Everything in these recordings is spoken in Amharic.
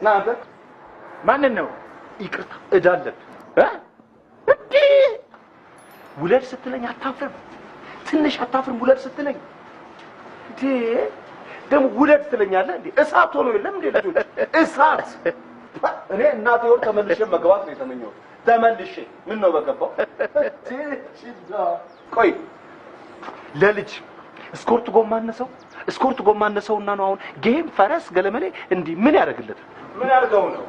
ና አንተ ማንን ነው ይቅርታ እዳለን እንዴ ውለድ ስትለኝ አታፍርም ትንሽ አታፍርም ውለድ ስትለኝ እንዴ ደም ውለድ ትለኛለህ እንዴ እሳት ሆኖ የለም እንዴ ልጅ እሳት እኔ እናቴ ወር ተመልሼ መግባት ነው የተመኘው ተመልሼ ምን ነው በገባው ቆይ ለልጅ ስኮርት ጎማነሰውና ነው አሁን ጌም ፈረስ ገለመሌ እንዴ ምን ያደርግለት ምን ያርገው ነው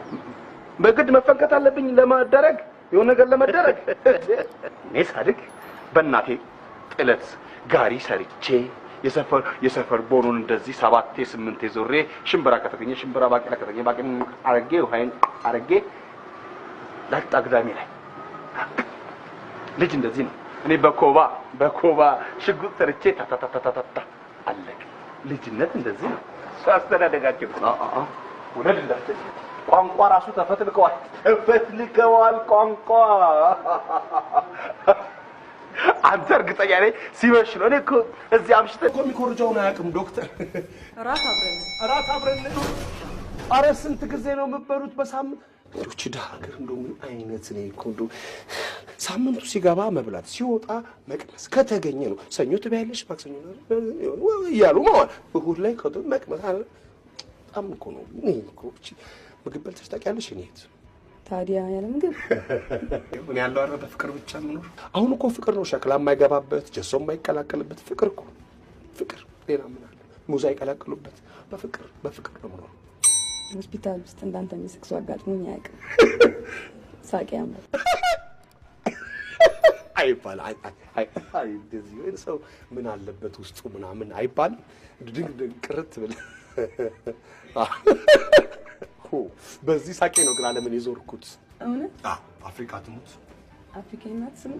በግድ መፈንከት አለብኝ ለማደረግ የሆነ ነገር ለማደረግ እኔ ሳድግ በእናቴ ጥለት ጋሪ ሰርቼ የሰፈር ቦኑን እንደዚህ 7 8 ዞሬ ሽምብራ ከተገኘ ሽምብራ ባቄላ ከተገኘ ባቄላ አረጌ ውሃይን አረጌ ላጣግዳሚ ላይ ልጅ እንደዚህ ነው እኔ በኮባ ሽጉጥ ሰርቼ ታታታታታ አለቅ ልጅነት እንደዚህ ነው አስተዳደጋቸው ወለድ እንዳትል ቋንቋ ራሱ ተፈትልከዋል ቋንቋ አንተ እርግጠኛ ነኝ ሲመሽ ነው እኔ እኮ እዚህ አምሽተህ እኮ የሚኮርጀውን አያውቅም ዶክተር እራት አብረን ኧረ ስንት ጊዜ ነው የምትበሉት በሳምንት ዶች ዳገር እንደው ምን አይነት ነው እኮ እንደው ሳምንቱ ሲገባ መብላት ሲወጣ መቅመስ ከተገኘ ነው ሰኞ ትበያለሽ ማክሰኞ ነው ያሉ ማለት እሁድ ላይ ከቶ መቅመስ አለ በጣም እኮ ነው እኔ እኮ ምግብ በልተሽ ታውቂያለሽ እኔት ታዲያ ያለ ምግብ ምን ያለው አረ በፍቅር ብቻ ነው አሁን እኮ ፍቅር ነው ሸክላ የማይገባበት ጀሶ የማይቀላቀልበት ፍቅር እኮ ፍቅር ሌላ ምን አለ ሙዛ ይቀላቀሉበት በፍቅር ነው ነው ሆስፒታል ውስጥ እንዳንተ የሚስክሱ አጋጥሞኝ አያውቅም ሳቂ ያምር አይባል አይ እንደዚህ ወይ ሰው ምን አለበት ውስጡ ምናምን አይባል ድንግ ቅርት ብለ በዚህ ሳቄ ነው ግን ዓለምን ይዞርኩት እውነት አፍሪካ ትሙት አፍሪካናት ስም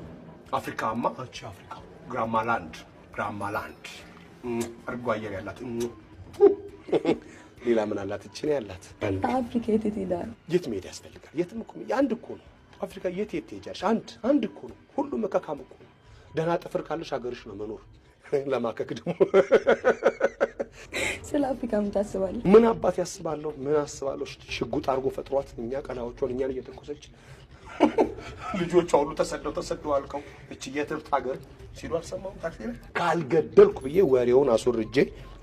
አፍሪካማ አቺ አፍሪካ ግራማላንድ አርጓ አየር ያላት ሌላ ምን አላት እቺ ነው ያላት አፍሪካ የት ይላል የት መሄድ ያስፈልጋል የትም እኮ አንድ እኮ ነው አፍሪካ የት ትሄጃለሽ አንድ እኮ ነው ሁሉ መካካም እኮ ደህና ጥፍር ካለሽ ሀገርሽ ነው መኖር ለማከክ ደግሞ ስለ አፍሪካ ምን ታስባለህ ምን አባት ያስባለሁ ምን አስባለሁ ሽጉጥ አርጎ ፈጥሯት እኛ ቀናዎቿን እኛን እየተኮሰች ልጆቿ ሁሉ ተሰደው አልቀው እቺ የትርት ሀገር ሲሉ አልሰማሁም ታክሲ ላይ ካልገደልኩ ብዬ ወሬውን አስወርጄ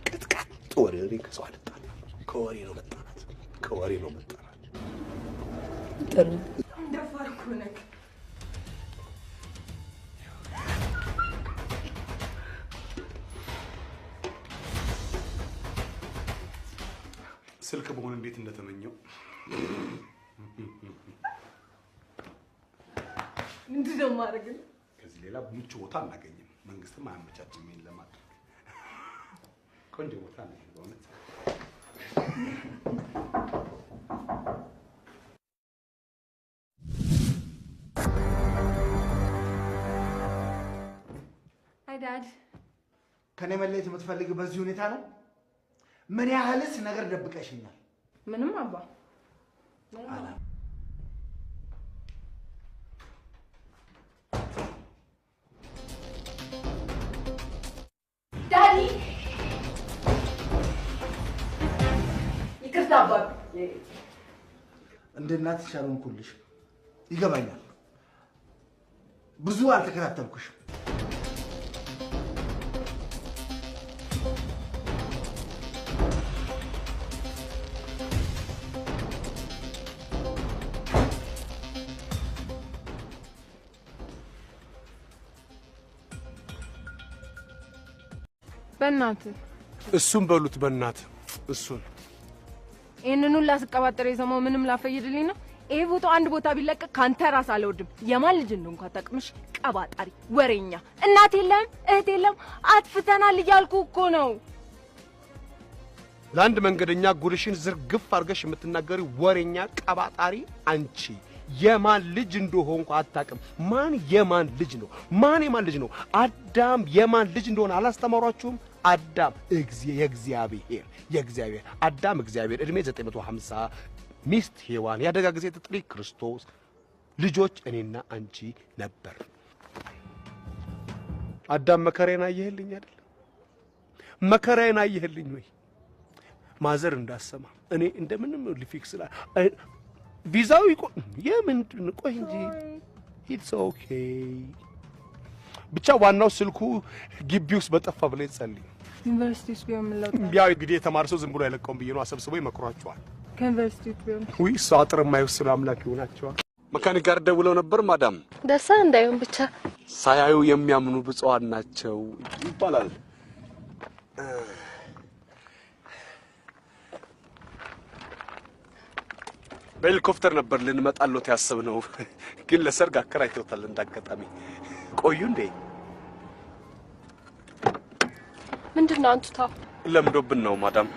ቅጥቅጥ ወሬውን ከሰው አልጣላ ከወሬ ነው መጣናት ጥሩ እንደፋርኩ ነክ ስልክ በሆነ እንዴት እንደተመኘው ምንድነው ማድረግ ከዚህ ሌላ ምቹ ቦታ አናገኝም መንግስትም አያመቻችም ይሄን ለማድረግ ቆንጆ ቦታ ነው በእውነት አይ ዳድ ከኔ መለየት የምትፈልጊው በዚህ ሁኔታ ነው ምን ያህልስ ነገር ደብቀሽኛል ምንም አባ ዳዲ ይቅርታ አባ እንደ እናትሽ አልሆንኩልሽ ይገባኛል ብዙ አልተከታተልኩሽ በእናት እሱም በሉት በእናት እሱን ይሄንን ሁሉ አስቀባጥሬ ሰማው ምንም ላፈይድልኝ ነው ይሄ ፎቶ አንድ ቦታ ቢለቀቅ ካንተ ራስ አልወድም የማን ልጅ እንደሆነ እንኳን ታቅምሽ ቀባጣሪ ወሬኛ እናት የለም እህት የለም አጥፍተናል እያልኩ እኮ ነው ለአንድ መንገደኛ ጉርሽን ዝርግፍ አርገሽ የምትናገሪ ወሬኛ ቀባጣሪ አንቺ የማን ልጅ እንደሆንኩ አታቅም ማን የማን ልጅ ነው አዳም የማን ልጅ እንደሆነ አላስተማሯችሁም አዳም የእግዚአብሔር አዳም እግዚአብሔር እድሜ 950 ሚስት ሔዋን ያደጋ ጊዜ ተጥሪ ክርስቶስ ልጆች እኔና አንቺ ነበር አዳም መከራዬን አየህልኝ አይደል መከራዬን አየህልኝ ወይ ማዘር እንዳሰማ እኔ እንደምንም ሊፊክስ ላ ቪዛው የምንድን ቆይ እንጂ ኢትስ ኦኬ ብቻ ዋናው ስልኩ ግቢ ውስጥ በጠፋ ብለ ይጸልይ ዩኒቨርሲቲ ውስጥ ቢሆን ምን ለውጥ ቢያው እንግዲህ የተማረ ሰው ዝም ብሎ አይለቀውም ብዬ ነው አሰብስበው ይመክሯቸዋል ከዩኒቨርሲቲ ውስጥ ቢሆን ወይ ሳጥር የማይወስኑ አምላክ ይሆናቸዋል መካኒክ ጋር ደውለው ነበር ማዳም ደሳ እንዳይሆን ብቻ ሳያዩ የሚያምኑ ብፁዓን ናቸው ይባላል በሄሊኮፕተር ነበር ልንመጣሎት ያሰብነው ግን ለሰርግ አከራይተውታል እንዳጋጣሚ ቆዩ እንዴ ምንድነው አንቱታው ለምዶብን ነው ማዳም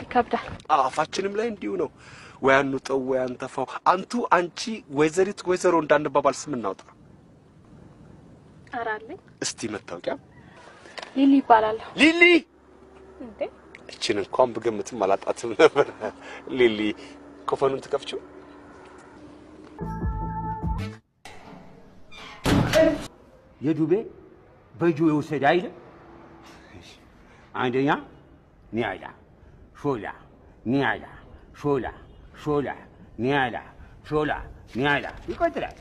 ይከብዳል አፋችንም ላይ እንዲሁ ነው ወያኑ ጠው ወያን ተፋው አንቱ አንቺ ወይዘሪት ወይዘሮ እንዳንባባል ስም እናውጣ አራለኝ እስቲ መታወቂያ ሊሊ ይባላል ሊሊ እንዴ እቺን እንኳን በግምትም አላጣትም ነበር ሊሊ ኮፈኑን ተከፍቹ የዱቤ በጁ የወሰደ አይደል አንደኛ ኒያላ ሾላ ኒያላ ሾላ ሾላ ኒያላ ሾላ ኒያላ ይቆጥራል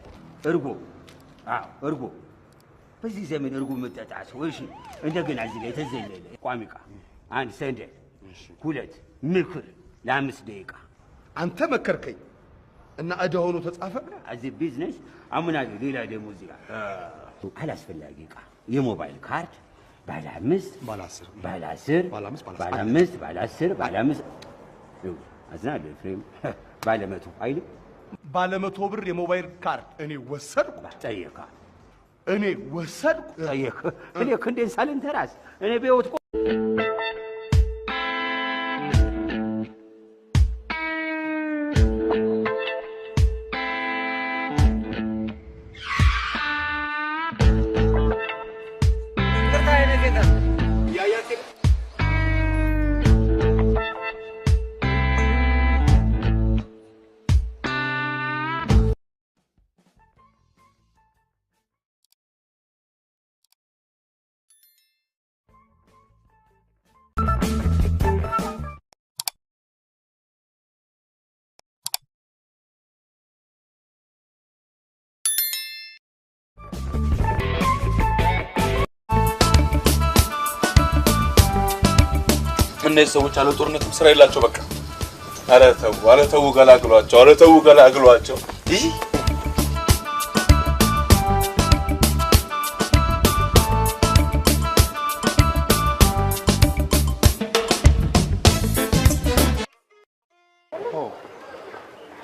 እርጎ እርጎ በዚህ ዘመን እርጎ መጠጣ ሰው እሺ እንደገና እዚህ ላይ ተዘለለ ቋሚቃ አንድ ሰንደል ሁለት ምክር ለ5 ደቂቃ አንተ መከርከኝ እና እዳ ሆኖ ተጻፈ አዚ ቢዝነስ አሙናለ ሌላ ደሞ እዚህ ጋር አላስፈላጊ ዕቃ የሞባይል ካርድ ባለ 5 ባለ 10 ባለ 5 ባለ 10 ባለ 5 አዝናለ ፍሬም ባለ 100 አይደል ባለ 100 ብር የሞባይል ካርድ እኔ ወሰድኩ ጠየቃ እኔ ወሰድኩ ጠየቃ እኔ ክንዴን ሳልንተራስ እኔ በህይወት እነዚህ ሰዎች አለ ጦርነትም ስራ የላቸው በቃ አረ ተው ገላግሏቸው ይህ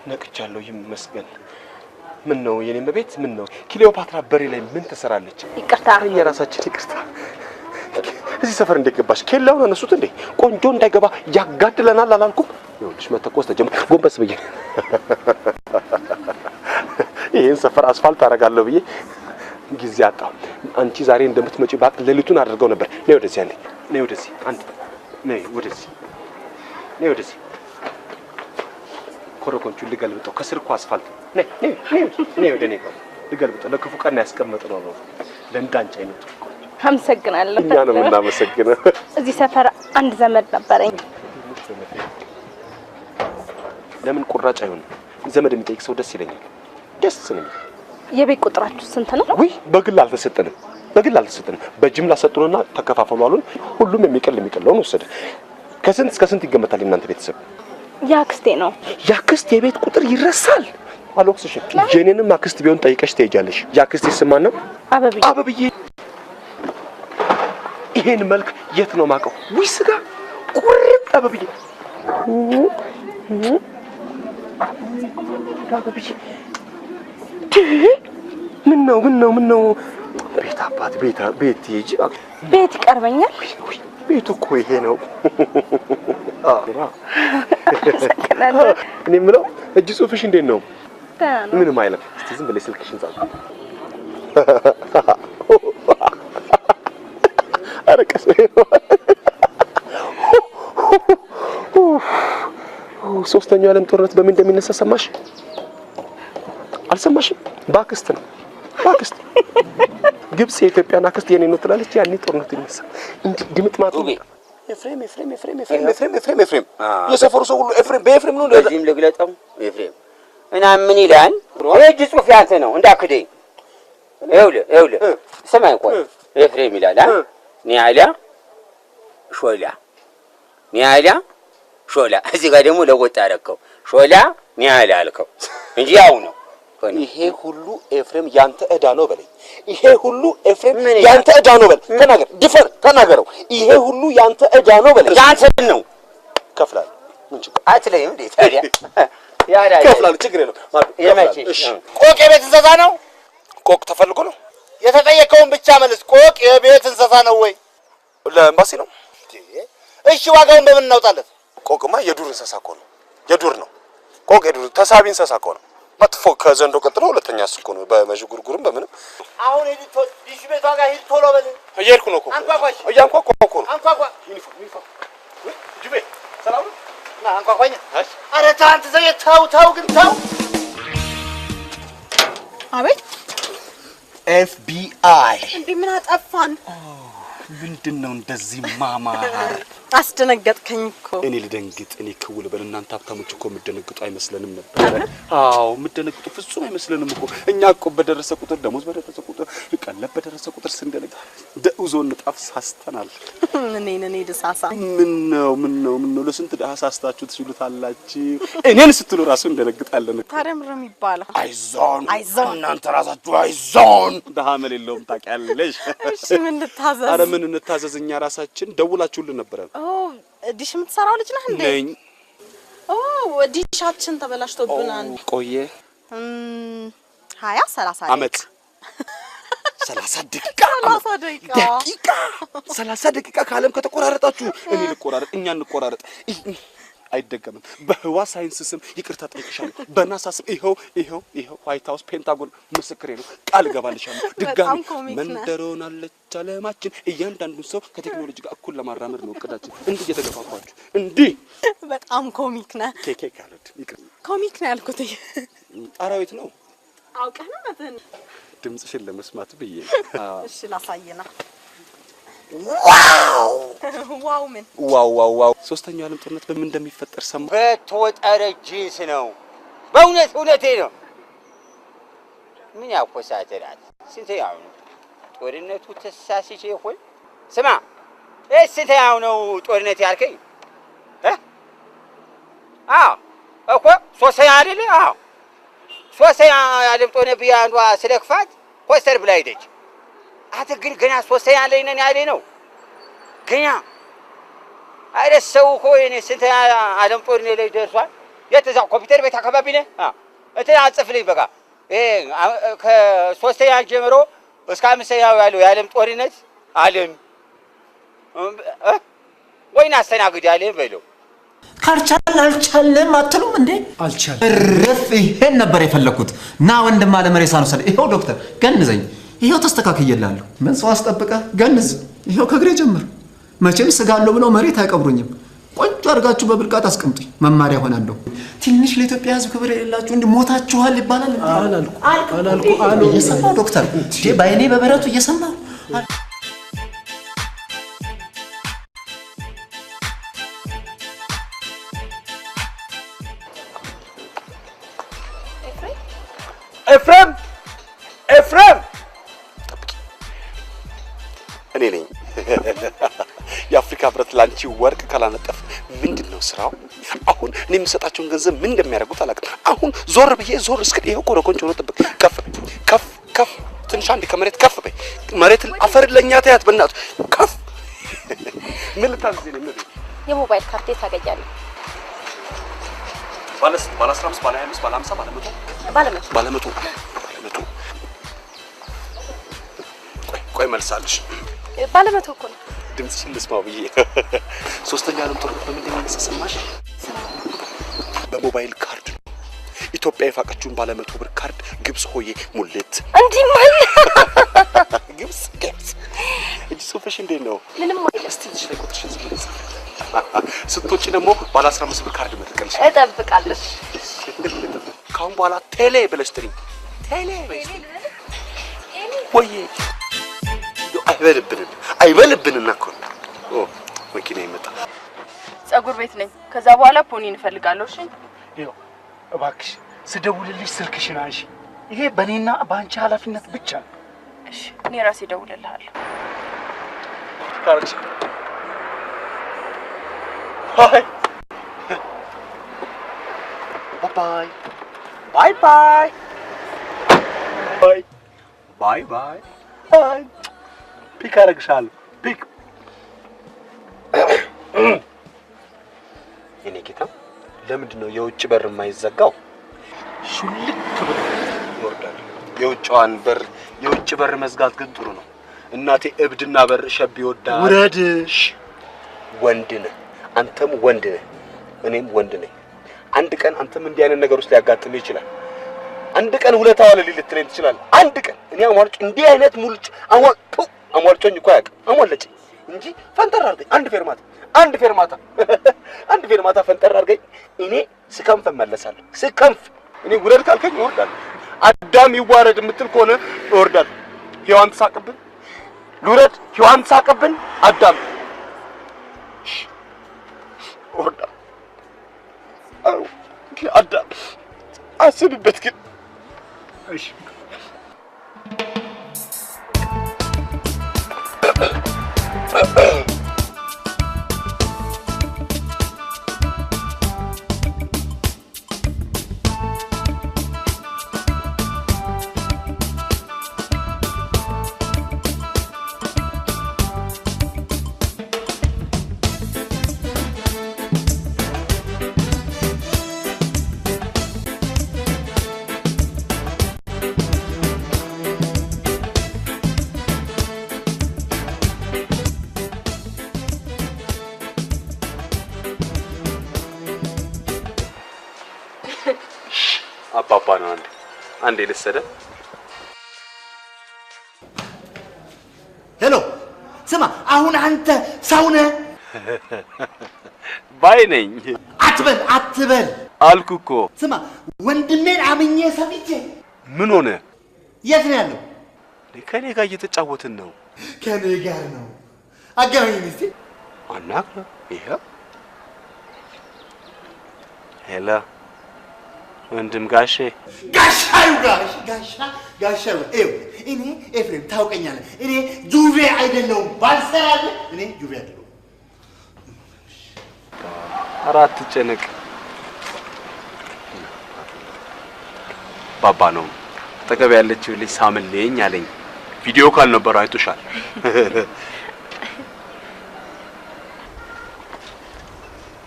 ነቅቻለሁ ይመስገን ምን ነው የኔም ቤት ምን ነው ክሊዮፓትራ በሬ ላይ ምን ተሰራለች ይቅርታ የራሳችን ይቅርታ እዚህ ሰፈር እንደገባሽ ኬላውን አነሱት እንዴ ቆንጆ እንዳይገባ ያጋድለናል አላልኩም ይኸውልሽ መተኮስ ተጀመረ ጎንበስ ብዬ ይሄን ሰፈር አስፋልት አደርጋለሁ ብዬ ጊዜ አጣሁ አንቺ ዛሬ እንደምትመጪ ባቅ ለሊቱን አድርገው ነበር ነይ ወደዚህ አንዴ ነይ ወደዚህ አንዴ ነይ ወደዚህ ኮረኮንቹ ልገልብጠው ከስር እኮ አስፋልት ነይ ወደ እኔ ጋር ልገልብጠው ለክፉ ቀን ያስቀመጥነው ነው ለእንዳንቺ አይነቱ አመሰግናለሁ እኛ ነው የምናመሰግነው እዚህ ሰፈር አንድ ዘመድ ነበረኝ ለምን ቁራጭ አይሆንም ዘመድ የሚጠይቅ ሰው ደስ ይለኛል ደስ ነው የቤት ቁጥራችሁ ስንት ነው ወይ በግል አልተሰጠንም በጅምላ ሰጡንና ተከፋፈሉ አሉን ሁሉም የሚቀለውን ወሰደ ከስንት እስከ ስንት ይገመታል እናንተ ቤተሰብ ያክስቴ ነው ያክስቴ የቤት ቁጥር ይረሳል አሎክስሽ ጄኔንም አክስት ቢሆን ጠይቀሽ ትሄጃለሽ ያክስቴ ስማን ነው አበብዬ ይሄን መልክ የት ነው ማቀው ወይ ስጋ ቁርጥ አበብዬ ምን ነው ቤት አባት ቤት ይጂ ቤት ይቀርበኛል ቤቱ እኮ ይሄ ነው እኔ ምለው እጅ ጽሁፍሽ እንዴት ነው ምንም አይለም እስቲ ዝም ብለሽ ስልክሽን ጻፍ አረቀስ ሶስተኛው ዓለም ጦርነት በምን እንደሚነሳ ሰማሽ አልሰማሽም ባክስት ነው ግብጽ የኢትዮጵያን አክስት የኔ ነው ትላለች ያኔ ጦርነቱ ይነሳ እንዴ ድምጥማጡ ኤፍሬም የሰፈሩ ሰው ሁሉ ኤፍሬም በኤፍሬም ነው። ለዚህም ልግለጠው ኤፍሬም እና ምን ይላል? እጅ ጽሑፍ ያንተ ነው እንዳክደኝ። ይኸውልህ ስማኝ፣ ቆይ ኤፍሬም ይላል ኒያላ ሾላ። እዚህ ጋር ደግሞ ለወጥ አደረከው ሾላ ኒያላ አልከው እንጂ ያው ነው። ይሄ ሁሉ ኤፍሬም ያንተ ዕዳ ነው በለኝ። ይሄ ሁሉ ኤፍሬም ያንተ ዕዳ ነው በል። ተናገር፣ ድፈር፣ ተናገረው። ይሄ ሁሉ ያንተ ዕዳ ነው በለኝ። ያንተ ነው። ከፍላለሁ። ምን ችግር አትለይም እንዴ ታዲያ? ያዳ ከፍላለሁ፣ ችግር የለውም። የመቼ ቆቅ የቤት እንስሳ ነው? ቆቅ ተፈልጎ ነው? የተጠየቀውን ብቻ መልስ። ቆቅ የቤት እንስሳ ነው ወይ? ለኤምባሲ ነው። እሺ ዋጋውን በምን እናውጣለት? ቆቅማ የዱር እንስሳ እኮ ነው። የዱር ነው ቆቅ፣ የዱር ተሳቢ እንስሳ እኮ ነው። መጥፎ ከዘንዶ ቀጥሎ ሁለተኛ እሱ እኮ ነው። በመዥጉርጉርም በምንም አሁን ዲሽ ቤቷ ጋር ሂድ ቶሎ በል። እየሄድኩ ነው እኮ አንኳኳሽ። እያንኳኳ እኮ ነው። አንኳኳ። ዩኒፎርም ጅቤ ሰላም ነው። ና አንኳኳኝ። ኧረ ተው አንተ ዘዬ ተው ግን ተው። አቤት FBI እንዴ ምን አጠፋን? ምንድነው እንደዚህ ማማር? አስደነገጥከኝ እኮ። እኔ ልደንግጥ፣ እኔ ክውል በል። እናንተ ሀብታሞች እኮ የምትደነግጡ አይመስለንም ነበር። አዎ የምትደነግጡ ፍጹም አይመስለንም እኮ። እኛ እኮ በደረሰ ቁጥር ደሞዝ በደረሰ ቁጥር ቀለብ በደረሰ ቁጥር ስንደነግ ደውዞን ጣፍ ሳስተናል። እኔ ደሳሳ ምን ነው ለስንት ደሃ ሳስታችሁ ትችሉታላችሁ? እኔን ስትሉ ራሱ እንደነግጣለን። ታዲያ ምንድን ነው የሚባለው? አይዞን እናንተ ራሳችሁ አይዞን። ደሃ መሌለውም ታውቂያለሽ። እሺ ምን ልታዘዝ? አረ ምን እንታዘዝ? እኛ ራሳችን ደውላችሁልን ነበር። ዲሽ የምትሰራው ልጅ ነህ እንዴ? ነኝ። ዲሻችን ተበላሽቶብናል። ቆየ 30 አመት 30 ደቂቃ 30 ደቂቃ ካለም ከተቆራረጣችሁ እኔ ልቆራረጥ፣ እኛ እንቆራረጥ። አይደገምም። በህዋ ሳይንስ ስም ይቅርታ ጠይቅሻለሁ። በናሳ ስም ይኸው ዋይት ሃውስ ፔንታጎን ምስክሬ ነው። ቃል ገባልሻለሁ። ድጋሚ መንደሮን አለች አለማችን። እያንዳንዱን ሰው ከቴክኖሎጂ ጋር እኩል ለማራመድ ነው እቅዳችን። እንዲህ እየተገፋፋችሁ እንዲህ በጣም ኮሚክ ነህ። ኬኬ ካለድ ይቅር ኮሚክ ነው ያልኩት። አራዊት ነው አውቀህ ነው መተን ድምጽሽን ለመስማት ብዬ። እሺ ላሳየና። ዋው ምን ዋው ሶስተኛው ዓለም ጦርነት በምን እንደሚፈጠር ሰማ። በተወጠረ ጂንስ ነው። በእውነቴ ነው። ምን ያቆሳተራት ስንተኛው ነው ጦርነቱ? ተሳስቼ ይሆን? ስማ ስንተኛው ነው ጦርነት ያልከኝ? አዎ እኮ ሶስተኛ አይደለ? አዎ ሶስተኛ ዓለም ጦርነት ብዬ አንዷ ስለክፋት ፖስተር ብላ ሄደች። አንተ ግን ገና ሶስተኛ ላይ ነን ያለ ነው ገና አይደሰው እኮ እኔ ስንተኛ ዓለም ጦርነት ላይ ደርሷል። የት እዛው ኮምፒውተር ቤት አካባቢ ነህ? እንትን አጽፍልኝ በቃ ከሶስተኛ ጀምሮ እስከ አምስተኛው ያለው የዓለም ጦርነት ዓለም ወይን አስተናግድ ያለህ በለው። ካልቻልንም አትሉም እንዴ? አልቻለም። እረፍ። ይሄን ነበር የፈለኩት። ና ወንድም አለ መሬሳ ነው ሰለ። ይሄው ዶክተር ገንዘኝ። ይሄው ተስተካክየላለሁ። ምን ሰው አስጠብቀ ገንዝ። ይሄው ከግሬ ጀምር። መቼም ስጋለው ብለው መሬት አይቀብሩኝም። ቆንጆ አድርጋችሁ በብልቃት አስቀምጡኝ። መማሪያ ሆናለሁ። ትንሽ ለኢትዮጵያ ሕዝብ ክብር የሌላችሁ እንዴ ሞታችኋል ይባላል እንዴ? አላልኩ። እየሰማሁ ዶክተር ባይኔ በበረቱ እየሰማሁ ኤፍሬም እኔ ነኝ። የአፍሪካ ህብረት ላንቺ ወርቅ ካላነጠፍ ምንድነው ስራው? አሁን እኔ የምሰጣቸውን ገንዘብ ምን እንደሚያደርጉት አላውቅም። አሁን ዞር እስክል ይሄው ኮረኮንች ሆኖ ጥብቅ ከፍ ትንሽ አንድ ከመሬት ከፍ በይ። መሬትን አፈር ለኛ ታያት በእናቱ ከፍ ምን ልታዝኝ ነው? የሞባይል ካርድ ታገኛለህ? ባለ 15 ባለ 25 ባለ 50 ባለ 100 ቆይ መልሳለሽ። ባለ 100 እኮ ነው። ድምጽሽን ልስማው ብዬ። ሶስተኛ ዓለም ጦርነት በምን እንደሚነሳ ሰማሽ? በሞባይል ካርድ ነው። ኢትዮጵያ የፋቀችውን ባለ 100 ብር ካርድ ግብጽ ሆዬ ሙሌት እንዲህ ማለት ግብጽ እጅ ጽሁፍሽ እንዴት ነው? ምንም አይደለም። እስቲ ልጅ ላይ ቁጥርሽን ጽፈሽ ስትወጪ ደግሞ ባለ 15 ብር ካርድ መጥቀልሽ እጠብቃለሁ። ካሁን በኋላ ቴሌ ብለሽ ጥሪ። ቴሌ ወይ አይበልብንና እኮ መኪና ይመጣ። ጸጉር ቤት ነኝ። ከዛ በኋላ ፖኒ እንፈልጋለሁ። እሺ ይኸው እባክሽ ስደውልልሽ ስልክሽን አንሺ። ይሄ በእኔና በአንቺ ኃላፊነት ብቻ ነው። እሺ እኔ ራሴ እደውልልሃለሁ። ካርች ባይ ባይ ባይ ባይ ባይ ባይ ባይ ባይ ፒክ አደርግሻለሁ። ፒክ የኔ ጌታ ለምንድን ነው የውጭ በር የማይዘጋው? ሹልክ ብሎ ይወርዳል። የውጭ በር መዝጋት ግን ጥሩ ነው። እናቴ እብድና በር ሸብ ይወዳል። ውረድሽ። ወንድ ነህ አንተም ወንድ ነህ እኔም ወንድ ነኝ። አንድ ቀን አንተም እንዲህ አይነት ነገር ውስጥ ሊያጋጥምህ ይችላል። አንድ ቀን ሁለት አዋለል ልትለኝ ትችላለህ። አንድ ቀን እኔ አሟልጭ እንዲህ አይነት ሙልጭ አሟልጮኝ እኮ አያውቅም። አሟለጭኝ እንጂ ፈንጠር አድርገኝ አንድ ፌርማታ ፈንጠር አድርገኝ። እኔ ስከንፍ እመለሳለሁ። ስከንፍ እኔ ውረድ ካልከኝ እወርዳለሁ። አዳም ይዋረድ የምትል ከሆነ እወርዳለሁ። ሔዋን ትሳቅብን ልውረድ። ሔዋን ትሳቅብን አዳም እወርዳለሁ። አዳም አስብበት ግን እሺ አባባ ነው አንዴ ልሰደ። ሄሎ ስማ፣ አሁን አንተ ሰው ነህ ባይ ነኝ አትበል አልኩ እኮ። ስማ ወንድሜን አምኜ ሰምቼ ምን ሆነ? የት ነው ያለው? ከኔ ጋር እየተጫወትን ነው። ከኔ ጋር ነው? አገናኘኝ እስቲ። አናግረ ይሄ ሄሎ ወንድም ጋሼ ጋሻው እኔ ኤፍሬም ታውቀኛለህ። እኔ ጁቬ አይደለሁም። ባልሰራለህ እኔ ጁቬ አይደለሁም። አራት ጨነቅ ባባ ነው አጠገብ ያለችው ልጅ ሳምልኝ አለኝ። ቪዲዮ ካል ነበር አይቶሻል።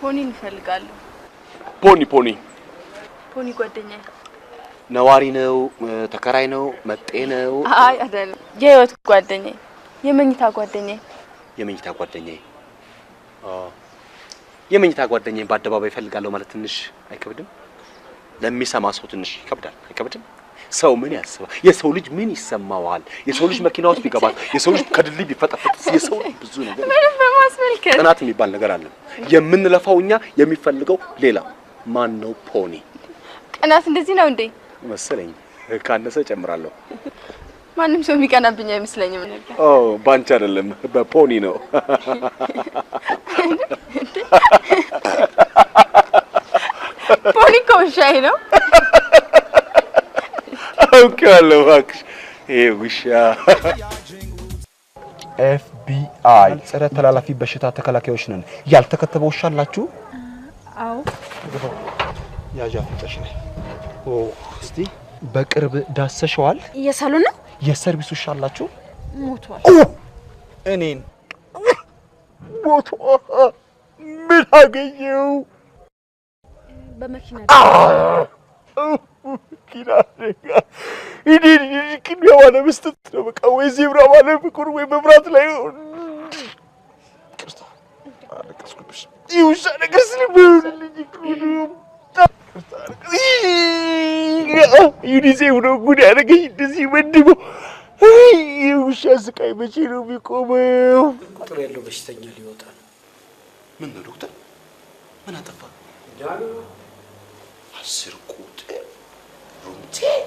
ፖኒ እንፈልጋለሁ። ፖኒ ጓደኛዬ ነዋሪ ነው ተከራይ ነው መጤ ነው? አይ አይደለም፣ የህይወት ጓደኛዬ፣ የመኝታ ጓደኛዬ። የመኝታ ጓደኛዬ በአደባባይ እፈልጋለሁ ማለት ትንሽ አይከብድም? ለሚሰማ ሰው ትንሽ ይከብዳል አይከብድም? ሰው ምን ያስባል? የሰው ልጅ ምን ይሰማዋል? የሰው ልጅ መኪና ውስጥ ቢገባ፣ የሰው ልጅ ከድልድይ ቢፈጠፈጥ፣ የሰው ልጅ ብዙ ነገር ምንም በማስመልከት ጥናት የሚባል ነገር አለ። የምንለፋው እኛ የሚፈልገው ሌላ። ማን ነው ፖኒ? ቅናት እንደዚህ ነው እንዴ? መሰለኝ ካነሰ ጨምራለሁ። ማንም ሰው የሚቀናብኝ አይመስለኝም ነበር። ባንቺ አይደለም በፖኒ ነው። ፖኒ እኮ ውሻዬ ነው። አውቄዋለሁ እባክሽ። ይሄ ውሻ FBI ጸረ ተላላፊ በሽታ ተከላካዮች ነን። ያልተከተበ ውሻ አላችሁ? አዎ። ያጃ ፍጠሽ ነኝ። እስቲ በቅርብ ዳሰሽዋል? የሳሎን ነው? የሰርቪስ ውሻ አላችሁ? ሞቷል። እኔን ሞቶ ምን አገኘው? በመኪና ኪራጋ እኔ ቅድሚያ ባለ መስጠት ነው። በቃ ወይ ዜብራ ባለ ፍቅር ወይ መብራት ላይ ቅርታ አለቀስኩብሽ። ይውሻ ነገር ስለምልኝ ዩኒሴፍ ነው ጉድ ያደረገኝ። እንደዚህ መድቦ የውሻ ስቃይ መቼ ነው የሚቆመው? ቁጥር ያለው በሽተኛ ሊወጣ ነው። ምን ነው ዶክተር? ምን አጠፋ? 10 ቁጥር ሩምቴን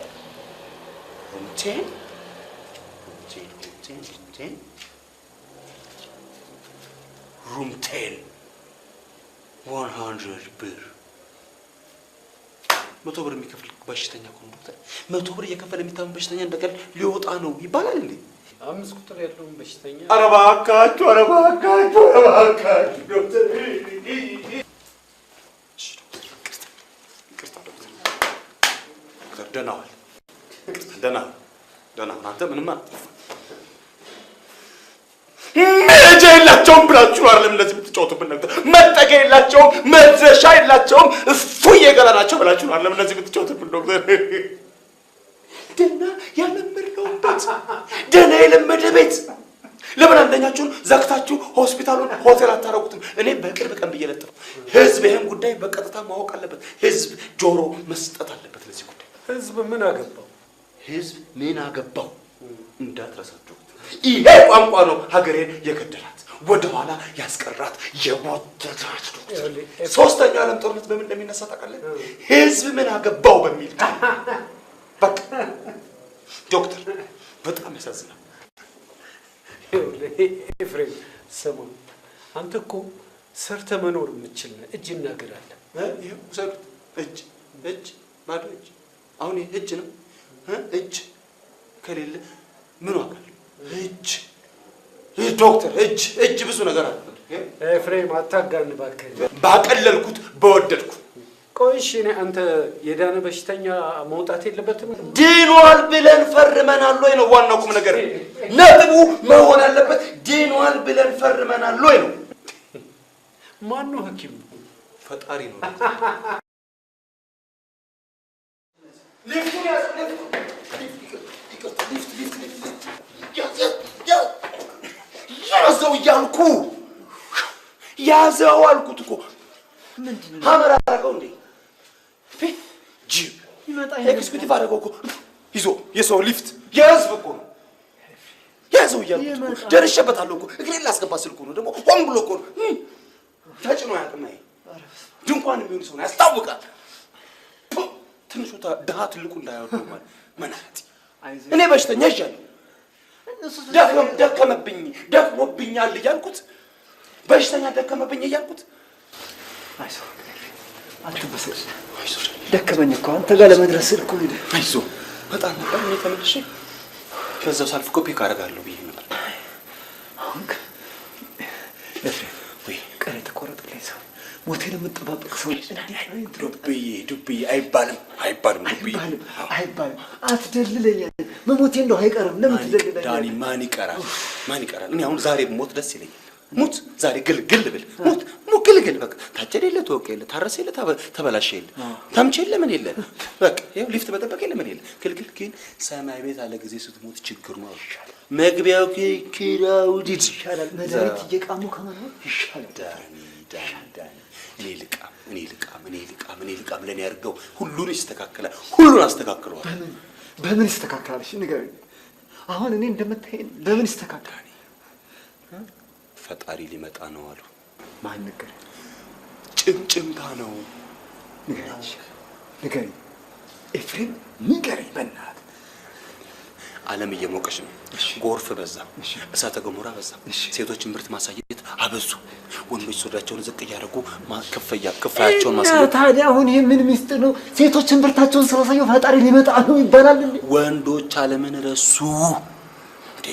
ሩም 10 100 ብር 100 ብር የሚከፍል በሽተኛ እኮ ነው ዶክተር 100 ብር እየከፈለ የሚታመም በሽተኛ እንደቀል ሊወጣ ነው ይባላል እንዴ 5 ቁጥር ያለውን በሽተኛ ኧረ እባካችሁ ዶክተር ደህና ዋል ደህና አንተ ምንም መሄጃ የላቸውም ብላችሁ አይደለም እንደዚህ የምትጫወቱብን ነገር መጠጊያ የላቸውም መድረሻ የላቸውም እፉዬ ገላ ናቸው ብላችሁ አይደለም እንደዚህ የምትጫወቱብን ዶክተር ደህና ያለመድነውን ቤት ደህና የለመደ ቤት ለምን አንደኛችሁን ዘግታችሁ ሆስፒታሉን ሆቴል አታረጉትም እኔ በቅርብ ቀን ብየለጥፍ ህዝብ ይሄን ጉዳይ በቀጥታ ማወቅ አለበት ህዝብ ጆሮ መስጠት አለበት ለዚህ ጉዳይ ህዝብ ምን አገባው ህዝብ ምን አገባው እንዳትረሳችሁ ይሄ ቋንቋ ነው ሀገሬን የገደላት ወደ ኋላ ያስቀራት የሞተታት ሶስተኛው ዓለም ጦርነት በምን እንደሚነሳ ታውቃለህ ህዝብ ምን አገባው በሚል በቃ ዶክተር በጣም ያሳዝናል ኤፍሬም ስማ አንተ እኮ ሰርተ መኖር የምትችል ነህ እጅ እናገራለን ይሄው ሰሩት እጅ ባዶ እጅ አሁን እጅ ነው እጅ ከሌለ ምን ዋጋል እጅ ዶክተር እጅ ብዙ ነገር አለ ኤፍሬም አታጋን እባክህ ባቀለልኩት በወደድኩ ቆይሽ እኔ አንተ የዳነ በሽተኛ መውጣት የለበትም ዲኗል ብለን ፈርመናል ወይ ነው ዋናው ቁም ነገር ነጥቡ መሆን ያለበት ዲኗል ብለን ፈርመናል ወይ ነው ማን ነው ሐኪም ፈጣሪ ነው ሊፍት ያዘው እያልኩ ያዘው አልኩት እኮ ምንድን ነው ሀመር አደረገው እንዴ ጂፕ ይመጣ ኤክስኪዩቲቭ አደረገው እኮ ይዞ የሰው ሊፍት የህዝብ እኮ ነው ያዘው እያልኩት ደርሼበታለሁ እኮ እግሬን ላስገባ ስልኩ ነው ደግሞ ሆን ብሎ እኮ ነው ተጭኖ ያቅም አይ ድንኳን የሚሆን ሰው ያስታውቃል ትንሹ ድሃ ትልቁ እንዳያወጣው ማለት መናት እኔ በሽተኛ ይሻል ደክሞብኛል እያልኩት በሽተኛ ደከመብኝ እያልኩት አይዞ አትበሰጭ አይዞ ደከመኝ እኮ አንተ ጋር ለመድረስ እኮ ሄደ አይዞ በጣም ነበር እኔ ተመልሼ ከዛው ሳልፍ ኮፒ ካደርጋለሁ ብዬ ነበር አሁን ወይ ቀረ ተቆረጠልኝ ሰው ሞቴን የምጠባበቅ ሰው ዱብዬ አይባልም አትደልለኝ መሞቴ እንደው አይቀርም ለምን ትደልለኝ ዳኒ ማን ይቀራል እኔ አሁን ዛሬ ሞት ደስ ይለኛል ሙት ዛሬ ግልግል ብል ሙት ግልግል በቃ ታጨደለ ተወቀለ ታረሰለ ተበላሸለ ታምቸለ ምን የለ በቃ ይሄው ሊፍት በጠበቀለ ምን የለ ግልግል ግን ሰማይ ቤት አለ ጊዜ ስትሞት ችግር ነው ይሻላል መግቢያው ኪራው ዲድ ይሻላል መድኃኒት እየቃሙ ከመኖር ይሻላል ዳኒ እኔ ልቃም ለኔ ያርገው ሁሉን ይስተካከላል ሁሉን አስተካክለዋል በምን ይስተካከላል እሺ ንገረኝ አሁን እኔ እንደምታየኝ በምን ይስተካከላል ፈጣሪ ሊመጣ ነው አሉ ማን ነገር ጭምጭምታ ነው ንገረኝ ኤፍሬም ንገረኝ በእናትህ ዓለም እየሞቀች ነው ጎርፍ በዛ እሳተ ገሞራ በዛ ሴቶች ምርት ማሳየት አበዙ ወንዶች ሶዳቸውን ዝቅ ያደርጉ ከፋያቸውን ማሳየት ታዲያ አሁን ይሄ ምን ሚስጥር ነው ሴቶች ምርታቸውን ስላሳዩ ፈጣሪ ሊመጣ ነው ይባላል እንዴ ወንዶች ዓለምን ረሱ እንዴ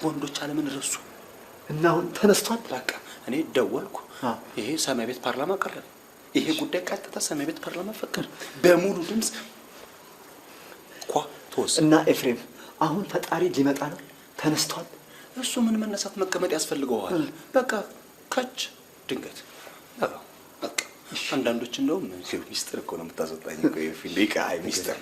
ወንዶች ዓለምን ረሱ እና አሁን ተነስቷል በቃ እኔ ደወልኩ ይሄ ሰማይ ቤት ፓርላማ ቀረበ ይሄ ጉዳይ ቀጥታ ሰማይ ቤት ፓርላማ ፈቀደ በሙሉ ድምጽ ተወሰነ እና ኤፍሬም አሁን ፈጣሪ ሊመጣ ነው ተነስቷል እሱ ምን መነሳት መቀመጥ ያስፈልገዋል በቃ ካች ድንገት በቃ አንዳንዶች እንደውም ሚስጥር እኮ ነው የምታዘጣኝ እኮ የፊሊካ ሚስጥር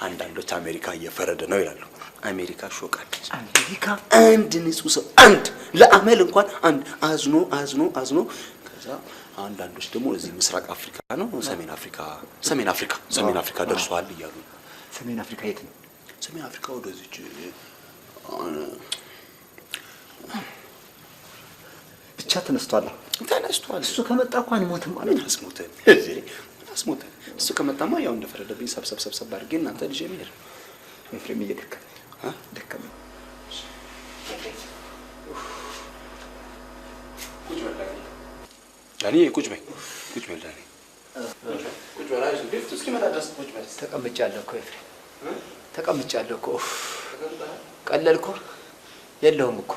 አንዳንዶች አሜሪካ እየፈረደ ነው ይላሉ አሜሪካ ሾቃለች አሜሪካ አንድ ንጹህ ሰው አንድ ለአመል እንኳን አንድ አዝኖ ከዛ አንዳንዶች ደግሞ እዚህ ምስራቅ አፍሪካ ነው ሰሜን አፍሪካ ደርሷል ይያሉ ሰሜን አፍሪካ የት ነው ሰሜን አፍሪካ ወደዚች ብቻ ተነስቷል እሱ ከመጣ እንኳን ሞትም ማለት አስሞተ እሱ ከመጣማ ያው እንደፈረደብኝ ሰብሰብ አድርጌ እናንተ ልጅ የሚሄድ ኤፍሬም እየደከመኝ ዳኒ ቁጭ በል ዳኒ ቁጭ በል አይዞህ ሊፍት እስኪመጣ ድረስ ቁጭ በል ተቀምጫለሁ እኮ ኤፍሬም ተቀምጫለሁ እኮ ቀለልኩ የለውም እኮ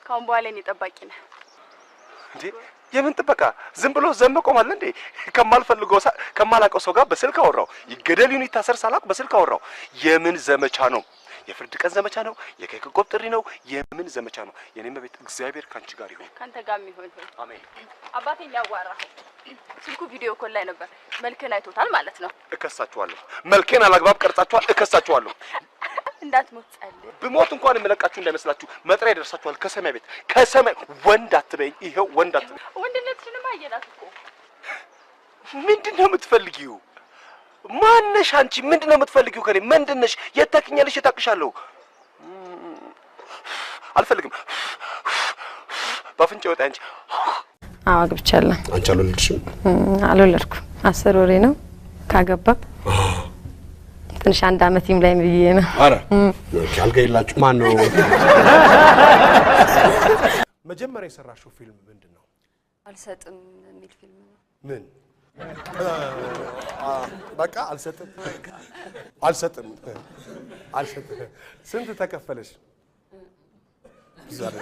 ካሁን በኋላ እኔ ጠባቂ ነህ እንዴ? የምን ጥበቃ? ዝም ብሎ ዘመቆማል እንዴ? ከማላውቀው ሰው ጋር በስልክ አወራው። ይገደሉኝ ይታሰር ሳላውቅ በስልክ አወራው። የምን ዘመቻ ነው? የፍርድ ቀን ዘመቻ ነው? የኬክ ቆብ ጥሪ ነው? የምን ዘመቻ ነው? የኔም ቤት እግዚአብሔር ካንቺ ጋር ይሁን። ካንተ ጋር ይሁን። አሜን። አባቴን ሊያዋራ ስልኩ ቪዲዮ ኮል ላይ ነበር። መልከን አይቶታል ማለት ነው። እከሳችኋለሁ። መልኬን አላግባብ ቀርጻችኋል። እከሳችኋለሁ። እንዳትሞት ጸልይ። ብሞት እንኳን የምለቃችሁ እንዳይመስላችሁ መጥሪያ ይደርሳችኋል ከሰማይ ቤት። ከሰማይ ወንድ አትበይኝ። ይሄው ወንድ አትበይኝ። ወንድነትሽንማ አየናት እኮ። ምንድነው የምትፈልጊው? ማነሽ አንቺ? ምንድነው የምትፈልጊው ከኔ? ምንድነሽ? የታክኛለሽ? የታቅሻለሁ። አልፈልግም። ባፍንጫ ወጣ አንቺ። አዎ አግብቻለሁ። አንቺ አልወለድሽም? አልወለድኩም። 10 ወሬ ነው ካገባ። ትንሽ አንድ አመትም ላይ ብዬ ነው። አረ ካልጋ ይላችሁ ማን ነው? መጀመሪያ የሰራሽው ፊልም ምንድነው? አልሰጥም የሚል ፊልም ነው። ምን? በቃ አልሰጥም። ስንት ተከፈለሽ? ዛሬ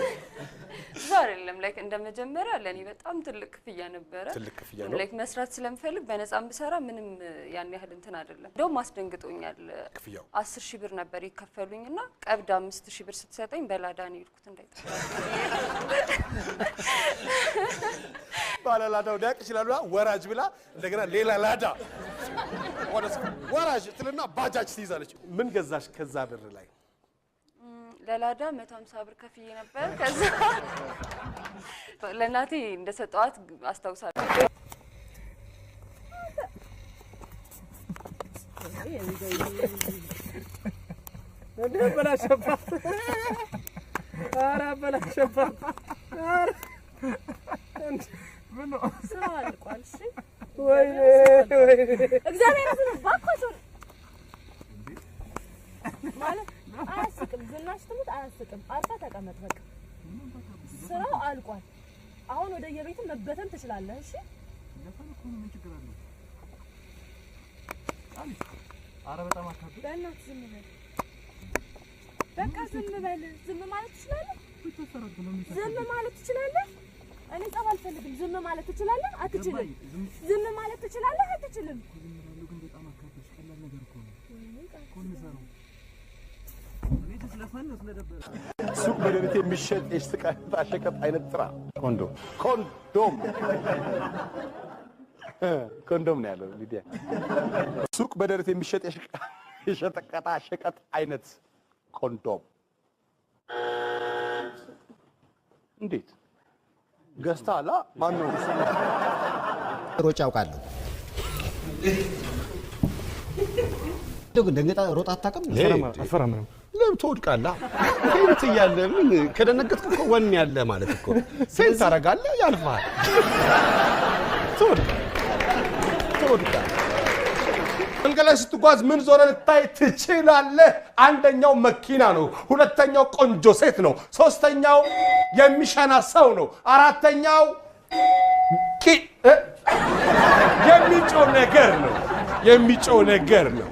አይደለም ላይክ እንደመጀመሪያ ለኔ በጣም ትልቅ ክፍያ ነበረ። ትልቅ ክፍያ ነው። ላይክ መስራት ስለምፈልግ በነፃም ብሰራ ምንም ያን ያህል እንትን አይደለም። እንደውም አስደንግጦኛል። ክፍያው 10,000 ብር ነበር ይከፈሉኝና ቀብድ 5,000 ብር ስትሰጠኝ በላዳ ነው የሄድኩት እንዳይጠፋ። ባለላዳው ዳቅ ይችላል ወራጅ ብላ እንደገና ሌላ ላዳ ወራጅ ትልና ባጃጅ ትይዛለች። ምን ገዛሽ ከዛ ብር ላይ? ለላዳ 150 ብር ከፍዬ ነበር። ከዛ ለናቴ እንደሰጠዋት አስታውሳለሁ። አያስቅም። ዝናሽ ትሙት አያስቅም። አርፋ ተቀመጥ በቃ። ስራው አልቋል። አሁን ወደ የቤት መበተን ትችላለህ። እሺ አረ በጣም አካዱ በእናትህ ዝም በል በቃ ዝም በል። ዝም ማለት ትችላለህ። ዝም ማለት ትችላለህ። እኔ ጸብ አልፈልግም። ዝም ማለት ትችላለህ። አትችልም። ዝም ማለት ትችላለህ። አትችልም። ሱቅ በደረቴ የሚሸጥ የሸቀጥ አይነት ጥራ። ኮንዶም ነው ያለው ሊዲያ። ሱቅ በደረቴ የሚሸጥ የሸቀጥ አይነት ኮንዶም። እንዴት ገዝተሃል? ማን ነው ሮጭ አውቃለሁ። ግን ደንገጣ ሮጣ አታውቅም? አፈራም ነው ለምን ትወድቃለህ? ፌንት እያለ ምን ከደነገጥክ እኮ ወኔ ያለ ማለት እኮ ፌንት ታደርጋለህ፣ ያልፋል። ትወድቃለህ። መንገድ ላይ ስትጓዝ ምን ዞረ ልታይ ትችላለህ። አንደኛው መኪና ነው፣ ሁለተኛው ቆንጆ ሴት ነው፣ ሶስተኛው የሚሸና ሰው ነው፣ አራተኛው የሚጮህ ነገር ነው።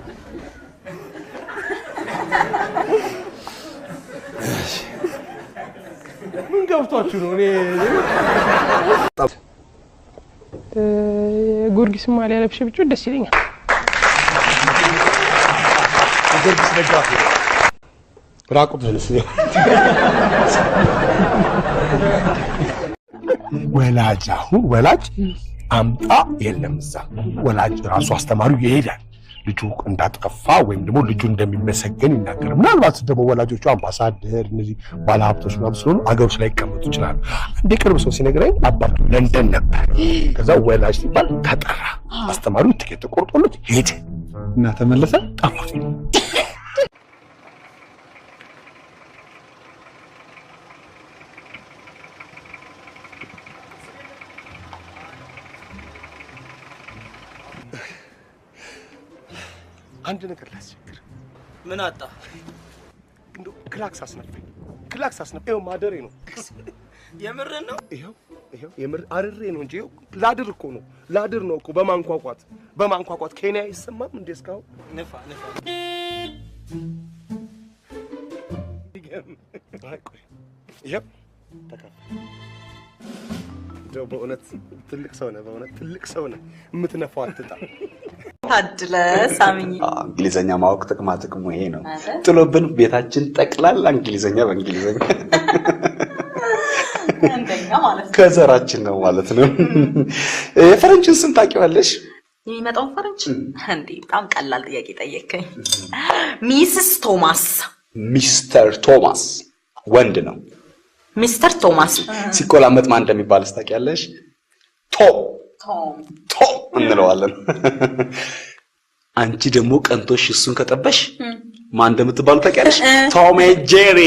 ምን ገብቷችሁ ነው? እኔ ጊዮርጊስ ማሊያ ለብሼ ብቻ ደስ ይለኛል። ጊዮርጊስ ደጋፊ ራቁትህንስ? ወላጅ አምጣ የለም እዛ። ወላጅ ራሱ አስተማሪው ይሄዳል ልጁ እንዳጠፋ ወይም ደግሞ ልጁ እንደሚመሰገን ይናገር። ምናልባት ደግሞ ወላጆቹ አምባሳደር እነዚህ ባለሀብቶች ምናምን ስለሆኑ አገሮች ላይ ይቀመጡ ይችላሉ። አንድ የቅርብ ሰው ሲነግረኝ አባቱ ለንደን ነበር። ከዛ ወላጅ ሲባል ተጠራ። አስተማሪው ትኬት ተቆርጦለት ሄደ እና ተመለሰ። አንድ ነገር ላስቸግር። ምን አጣ? እንደው ክላክስ አስነፈኝ። ይኸው ማደሬ ነው። የምርን ነው? ይኸው የምር አርሬ ነው እንጂ ይኸው ላድር ነው እኮ በማንኳኳት ኬንያ አይሰማም እንዴ እስካሁን? ንፋ ይኸው ተከፍ እንደው በእውነት ትልቅ ሰው ነህ። የምትነፋው አትጣ። ታድለ ሳምኝ። እንግሊዘኛ ማወቅ ጥቅሙ ይሄ ነው። ጥሎብን ቤታችን ጠቅላላ እንግሊዘኛ በእንግሊዘኛ እንደኛ ማለት ነው። ከዘራችን ነው ማለት ነው። የፈረንጅን ስም ታውቂዋለሽ? የሚመጣውን ፈረንጅ እንዴ? በጣም ቀላል ጥያቄ ጠየቀኝ። ሚስስ ቶማስ። ሚስተር ቶማስ ወንድ ነው። ሚስተር ቶማስ ሲቆላመጥ ማን እንደሚባል ታውቂያለሽ? ቶም እንለዋለን። አንቺ ደግሞ ቀንቶሽ እሱን ከጠበሽ ማን እንደምትባሉ ታውቂያለሽ? ቶም ኤንድ ጄሪ።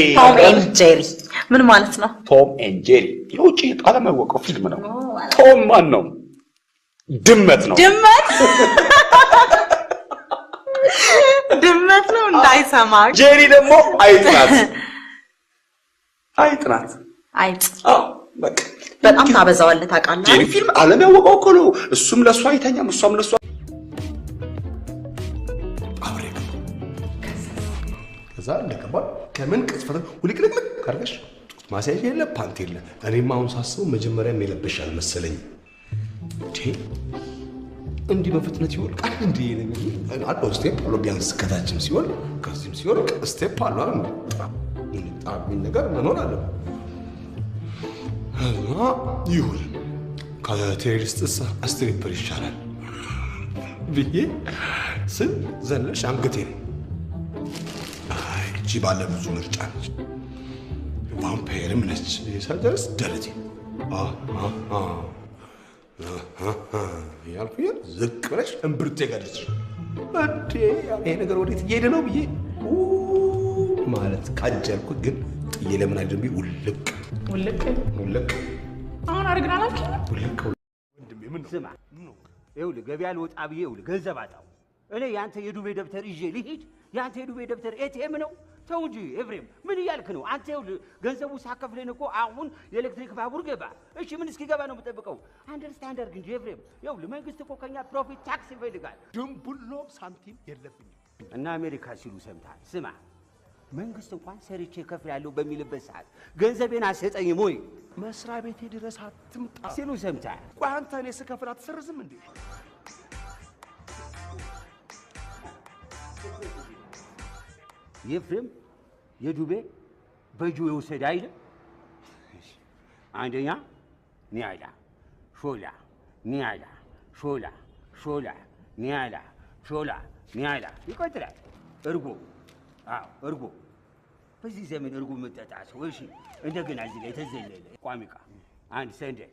ምን ማለት ነው? ቶም ኤንድ ጄሪ የውጭ ዓለም ያወቀው ፊልም ነው። ቶም ማን ነው? ድመት ነው። ድመት ነው እንዳይሰማ። ጄሪ ደግሞ አይጥ ናት። በቃ በጣም ታበዛዋለህ ታውቃለህ። ጄሪ ፊልም ዓለም ያወቀው እኮ ነው። እሱም ለሷ አይተኛም፣ እሷም ለሷ ከዛ እንደገባን ከምን ቅጽበት ውልቅልቅልቅ ካርገሽ ማሳየት የለ ፓንት የለ። እኔም አሁን ሳስበው መጀመሪያም የለበሻል መሰለኝ። እንዲህ በፍጥነት ይወልቃል እንዴ? አለው ስቴፕ አለ። ቢያንስ ከታችም ሲሆን ከዚህም ሲወልቅ ስቴፕ አለ። ጣቢን ነገር መኖር አለ። ይሁን ከቴሮሪስት ስትሪፐር ይሻላል ብዬ ስል ዘለሽ አንገቴን እቺ ባለ ብዙ ምርጫ ነች፣ ቫምፓየርም ነች። ሳደርስ ደረቴ ያልኩኝ ዝቅ ብለሽ እምብርቴ ጋደች እንዴ ይሄ ነገር ወዴት እየሄደ ነው ብዬ ማለት ካጀልኩ፣ ግን ጥዬ ለምን አይደለም ብዬ ውልቅ አሁን አርግና አላልከኝ? ውልቅ ወንድሜ ምን ነው? ስማ ይኸውልህ ገበያ ልወጣ ብዬ ይኸውልህ ገንዘብ አጣሁ። እኔ ያንተ የዱቤ ደብተር ይዤ ልሂድ? ያንተ የዱቤ ደብተር ኤቲኤም ነው? ተው እንጂ ኤፍሬም፣ ምን እያልክ ነው አንተ? ይኸውልህ ገንዘቡ ሳከፍለን እኮ አሁን የኤሌክትሪክ ባቡር ገባ። እሺ ምን እስኪገባ ነው የምጠብቀው? አንደርስታንድ አድርግ እንጂ ኤፍሬም። ይኸውልህ መንግስት እኮ ከኛ ፕሮፊት ታክስ ይፈልጋል። ድንቡሎ ሳንቲም የለብኝም እና አሜሪካ ሲሉ ሰምተሃል? ስማ መንግስት እንኳን ሰርቼ እከፍላለሁ በሚልበት ሰዓት ገንዘቤን አትሰጠኝም ወይ? መስሪያ ቤቴ ድረስ አትምጣ ሲሉ ሰምተሃል? ቆይ አንተ እኔ ስከፍል አትሰርዝም እንዴ? ኤፍሬም የዱቤ በእጁ የወሰደ አይደል? አንደኛ ኒያላ ሾላ ኒያላ ሾላ ኒያላ ሾላ ኒያላ ይቆጥራል። እርጎ በዚህ ዘመን እርጎ መጠጣ ሰው እሺ፣ እንደገና እዚህ ላይ ተዘለለ ቋሚቃ አንድ ሰንደል